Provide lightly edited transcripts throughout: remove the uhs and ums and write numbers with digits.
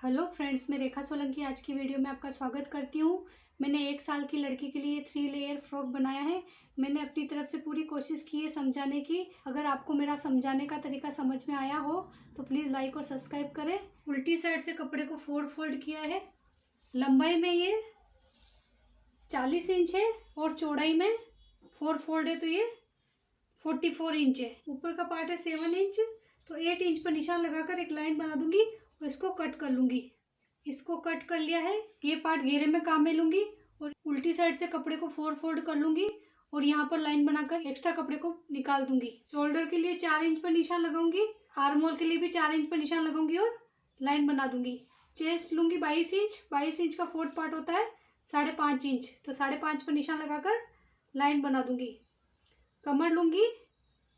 Hello friends, मैं रेखा सोलंकी आज की वीडियो में आपका स्वागत करती हूँ। मैंने 1 साल की लड़की के लिए 3 लेयर फ्रॉक बनाया है। मैंने अपनी तरफ से पूरी कोशिश की है समझाने की। अगर आपको मेरा समझाने का तरीका समझ में आया हो तो प्लीज़ लाइक और सब्सक्राइब करें। उल्टी साइड से कपड़े को 4 फोल्ड किया है। लंबाई में ये 40 इंच है और चौड़ाई में 4 फोल्ड है तो ये 44 इंच है। ऊपर का पार्ट है 7 इंच, तो 8 इंच पर निशान लगाकर एक लाइन बना दूंगी और इसको कट कर लूंगी। इसको कट कर लिया है। ये पार्ट घेरे में काम में लूंगी और उल्टी साइड से कपड़े को 4 फोल्ड कर लूंगी और यहाँ पर लाइन बनाकर एक्स्ट्रा कपड़े को निकाल दूंगी। शोल्डर के लिए 4 इंच पर निशान लगाऊंगी, आर्म होल के लिए भी 4 इंच पर निशान लगाऊंगी और लाइन बना दूंगी। चेस्ट लूंगी 22 इंच। 22 इंच का 4th पार्ट होता है 5.5 इंच, तो 5.5 पर निशान लगाकर लाइन बना दूंगी। कमर लूंगी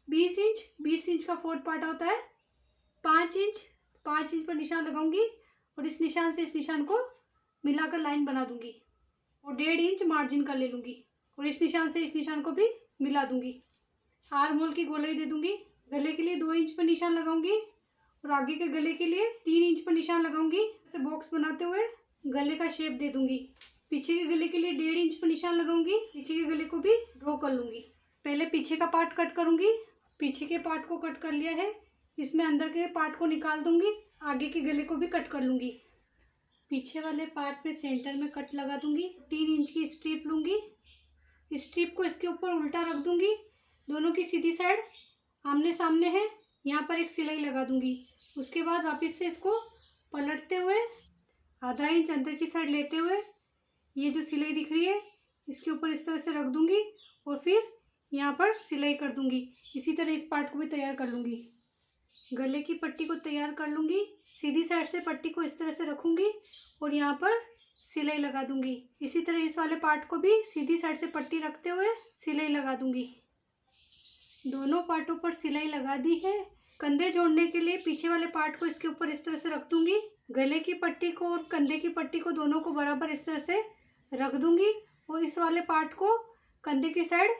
20 इंच। 20 इंच का 4th पार्ट होता है 5 इंच। 5 इंच पर निशान लगाऊंगी और इस निशान से इस निशान को मिलाकर लाइन बना दूंगी और 1.5 इंच मार्जिन का ले लूंगी और इस निशान से इस निशान को भी मिला दूंगी। आर्म होल की गोलाई दे दूंगी। गले के लिए 2 इंच पर निशान लगाऊंगी और आगे के गले के लिए 3 इंच पर निशान लगाऊंगी। ऐसे बॉक्स बनाते हुए गले का शेप दे दूंगी। पीछे के गले के लिए 1.5 इंच पर निशान लगाऊंगी। पीछे के गले को भी ड्रॉ कर लूंगी। पहले पीछे का पार्ट कट करूंगी। पीछे के पार्ट को कट कर लिया है, इसमें अंदर के पार्ट को निकाल दूंगी। आगे के गले को भी कट कर लूंगी। पीछे वाले पार्ट पे सेंटर में कट लगा दूंगी। 3 इंच की स्ट्रिप लूंगी। स्ट्रिप को इसके ऊपर उल्टा रख दूंगी। दोनों की सीधी साइड आमने सामने है। यहाँ पर एक सिलाई लगा दूंगी। उसके बाद वापस से इसको पलटते हुए आधा इंच अंदर की साइड लेते हुए ये जो सिलाई दिख रही है इसके ऊपर इस तरह से रख दूंगी और फिर यहाँ पर सिलाई कर दूंगी। इसी तरह इस पार्ट को भी तैयार कर लूंगी। गले की पट्टी को तैयार कर लूंगी। सीधी साइड से पट्टी को इस तरह से रखूंगी और यहाँ पर सिलाई लगा दूंगी। इसी तरह इस वाले पार्ट को भी सीधी साइड से पट्टी रखते हुए सिलाई लगा दूंगी। दोनों पार्टों पर सिलाई लगा दी है। कंधे जोड़ने के लिए पीछे वाले पार्ट को इसके ऊपर इस तरह से रख दूंगी। गले की पट्टी को और कंधे की पट्टी को दोनों को बराबर इस तरह से रख दूंगी और इस वाले पार्ट को कंधे की साइड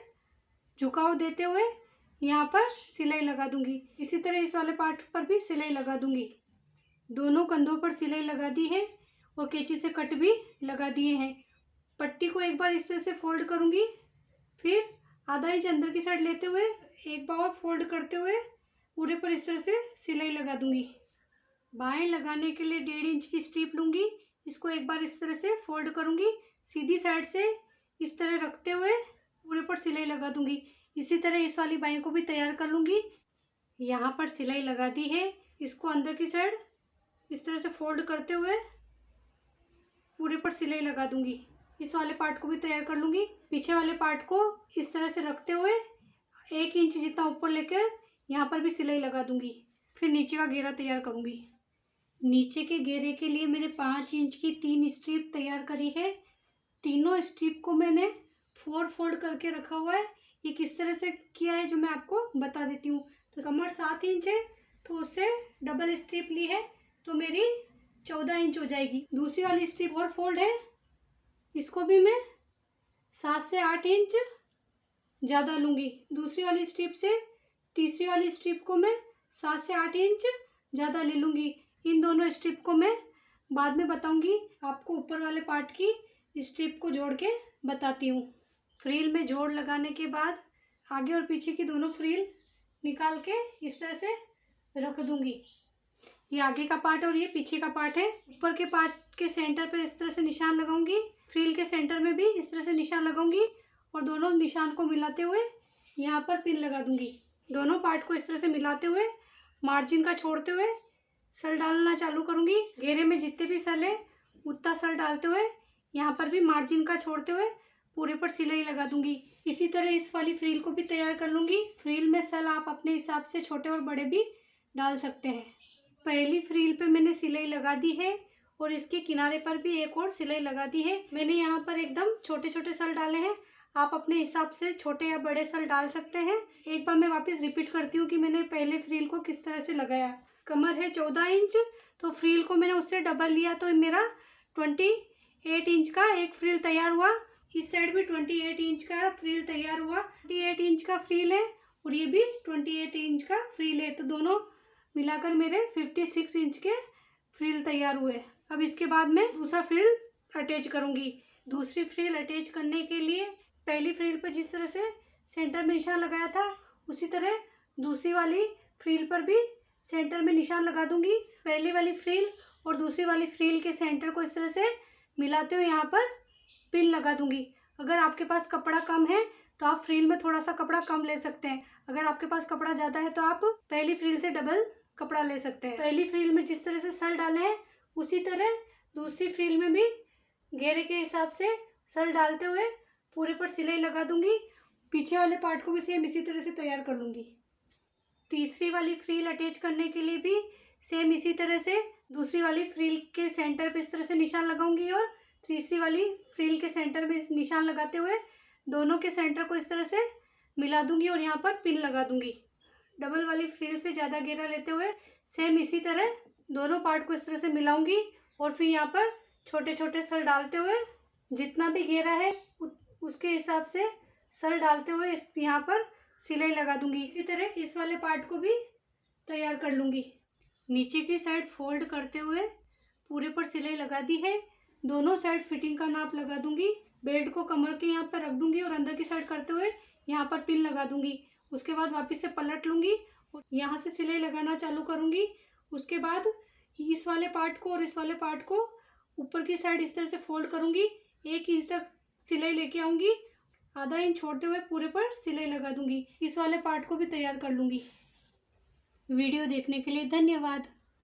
झुकाव देते हुए यहाँ पर सिलाई लगा दूंगी। इसी तरह इस वाले पार्ट पर भी सिलाई लगा दूंगी। दोनों कंधों पर सिलाई लगा दी है और कैंची से कट भी लगा दिए हैं। पट्टी को एक बार इस तरह से फोल्ड करूंगी, फिर आधा इंच अंदर की साइड लेते हुए एक बार और फोल्ड करते हुए पूरे पर इस तरह से सिलाई लगा दूंगी। बाएं लगाने के लिए 1.5 इंच की स्ट्रिप लूंगी। इसको एक बार इस तरह से फोल्ड करूंगी। सीधी साइड से इस तरह रखते हुए पूरे पर सिलाई लगा दूंगी। इसी तरह इस वाली बाएं को भी तैयार कर लूंगी। यहाँ पर सिलाई लगा दी है। इसको अंदर की साइड इस तरह से फोल्ड करते हुए पूरे पर सिलाई लगा दूंगी। इस वाले पार्ट को भी तैयार कर लूंगी। पीछे वाले पार्ट को इस तरह से रखते हुए 1 इंच जितना ऊपर लेकर यहाँ पर भी सिलाई लगा दूंगी। फिर नीचे का घेरा तैयार करूंगी। नीचे के घेरे के लिए मैंने 5 इंच की 3 स्ट्रिप तैयार करी है। तीनों स्ट्रिप को मैंने 4 फोल्ड करके रखा हुआ है। ये किस तरह से किया है जो मैं आपको बता देती हूँ। तो कमर 7 इंच है तो उससे डबल स्ट्रिप ली है तो मेरी 14 इंच हो जाएगी। दूसरी वाली स्ट्रिप 4 फोल्ड है, इसको भी मैं 7 से 8 इंच ज़्यादा लूँगी। दूसरी वाली स्ट्रिप से तीसरी वाली स्ट्रिप को मैं 7 से 8 इंच ज़्यादा ले लूँगी। इन दोनों स्ट्रिप को मैं बाद में बताऊँगी। आपको ऊपर वाले पार्ट की स्ट्रिप को जोड़ के बताती हूँ। फ्रिल में जोड़ लगाने के बाद आगे और पीछे की दोनों फ्रिल निकाल के इस तरह से रख दूंगी। ये आगे का पार्ट और ये पीछे का पार्ट है। ऊपर के पार्ट के सेंटर पर इस तरह से निशान लगाऊंगी। फ्रिल के सेंटर में भी इस तरह से निशान लगाऊंगी और दोनों निशान को मिलाते हुए यहाँ पर पिन लगा दूंगी। दोनों पार्ट को इस तरह से मिलाते हुए मार्जिन का छोड़ते हुए सल डालना चालू करूँगी। घेरे में जितने भी सल है उतना सल डालते हुए यहाँ पर भी मार्जिन का छोड़ते हुए पूरे पर सिलाई लगा दूंगी। इसी तरह इस वाली फ्रिल को भी तैयार कर लूँगी। फ्रिल में सल आप अपने हिसाब से छोटे और बड़े भी डाल सकते हैं। पहली फ्रिल पे मैंने सिलाई लगा दी है और इसके किनारे पर भी एक और सिलाई लगा दी है। मैंने यहाँ पर एकदम छोटे छोटे सल डाले हैं। आप अपने हिसाब से छोटे या बड़े सल डाल सकते हैं। एक बार मैं वापस रिपीट करती हूँ कि मैंने पहले फ्रिल को किस तरह से लगाया। कमर है 14 इंच तो फ्रिल को मैंने उससे डबल लिया तो मेरा 28 इंच का एक फ्रिल तैयार हुआ। इस साइड भी 28 इंच का फ्रिल तैयार हुआ। 28 इंच का फ्रिल है और ये भी 28 इंच का फ्रिल है, तो दोनों मिलाकर मेरे 56 इंच के फ्रिल तैयार हुए। अब इसके बाद मैं दूसरा फ्रिल अटैच करूँगी। दूसरी फ्रिल अटैच करने के लिए पहली फ्रिल पर जिस तरह से सेंटर में निशान लगाया था उसी तरह दूसरी वाली फ्रिल पर भी सेंटर में निशान लगा दूंगी। पहली वाली फ्रिल और दूसरी वाली फ्रिल के सेंटर को इस तरह से मिलाते हुए यहाँ पर पिन लगा दूंगी। अगर आपके पास कपड़ा कम है तो आप फ्रिल में थोड़ा सा कपड़ा कम ले सकते हैं। अगर आपके पास कपड़ा ज़्यादा है तो आप पहली फ्रिल से डबल कपड़ा ले सकते हैं। पहली फ्रिल में जिस तरह से सल डाले हैं उसी तरह दूसरी फ्रिल में भी घेरे के हिसाब से सल डालते हुए पूरे पर सिलाई लगा दूंगी। पीछे वाले पार्ट को भी सेम इसी तरह से तैयार कर लूँगी। तीसरी वाली फ्रिल अटैच करने के लिए भी सेम इसी तरह से दूसरी वाली फ्रिल के सेंटर पे इस तरह से निशान लगाऊंगी और तीसरी वाली फ्रिल के सेंटर में निशान लगाते हुए दोनों के सेंटर को इस तरह से मिला दूंगी और यहाँ पर पिन लगा दूंगी। डबल वाली फ्रिल से ज़्यादा घेरा लेते हुए सेम इसी तरह दोनों पार्ट को इस तरह से मिलाऊंगी और फिर यहाँ पर छोटे छोटे सल डालते हुए जितना भी घेरा है उसके हिसाब से सल डालते हुए इस यहाँ पर सिलाई लगा दूंगी। इसी तरह इस वाले पार्ट को भी तैयार कर लूँगी। नीचे की साइड फोल्ड करते हुए पूरे पर सिलाई लगा दी है। दोनों साइड फिटिंग का नाप लगा दूंगी। बेल्ट को कमर के यहाँ पर रख दूंगी और अंदर की साइड करते हुए यहाँ पर पिन लगा दूंगी। उसके बाद वापस से पलट लूँगी और यहाँ से सिलाई लगाना चालू करूँगी। उसके बाद इस वाले पार्ट को और इस वाले पार्ट को ऊपर की साइड इस तरह से फोल्ड करूँगी। 1 इंच तक सिलाई लेके आऊँगी। आधा इंच छोड़ते हुए पूरे पर सिलाई लगा दूंगी। इस वाले पार्ट को भी तैयार कर लूँगी। वीडियो देखने के लिए धन्यवाद।